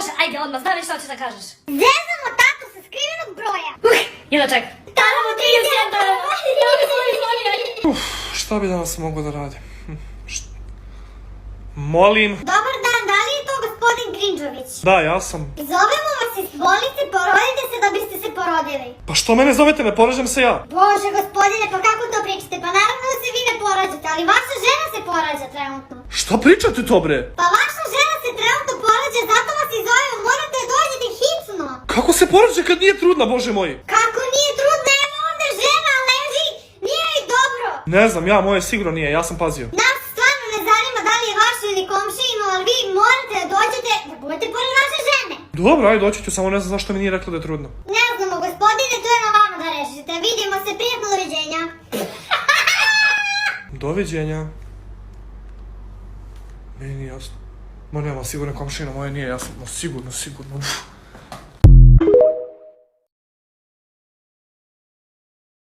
Može, ajde odmah, znam već što ćeš da kažeš. Zezamo tatu sa skrivenog broja. Jedno ček. Taramo 31. Šta bi danas mogao da radim? Molim. Dobar dan, da li je to gospodin Grinđović? Da, ja sam. Zovemo vas iz bolnice, porodite se da biste se porodili. Pa što mene zovete, ne porađam se ja? Bože gospodine, pa kako to pričate? Pa naravno da se vi ne porađate, ali vaša žena se porađa trenutno. Šta pričate to bre? Pa vaša žena se trenutno porađa, zato vas i zovemo, morate da dođete hitno. Kako se porađa kad nije trudna, bože moj? Kako nije trudna, evo ovde žena leži, nije joj dobro. Ne znam, ja, moje sigurno nije, ja sam pazio. Nas stvarno ne zanima da li je vaša ili komšijino, ali vi morate da dođete da budete pored vaše žene. Dobro, ajde, doći ću, samo ne znam zašto mi nije rekla da je trudna. Ne znamo gospodine, to je na vama da rešite. Vidimo se, prijatno, doviđenja. Doviđenja. Meni nije jasno. Ma nema, sigurno komšina moja nije jasno. Ma sigurno.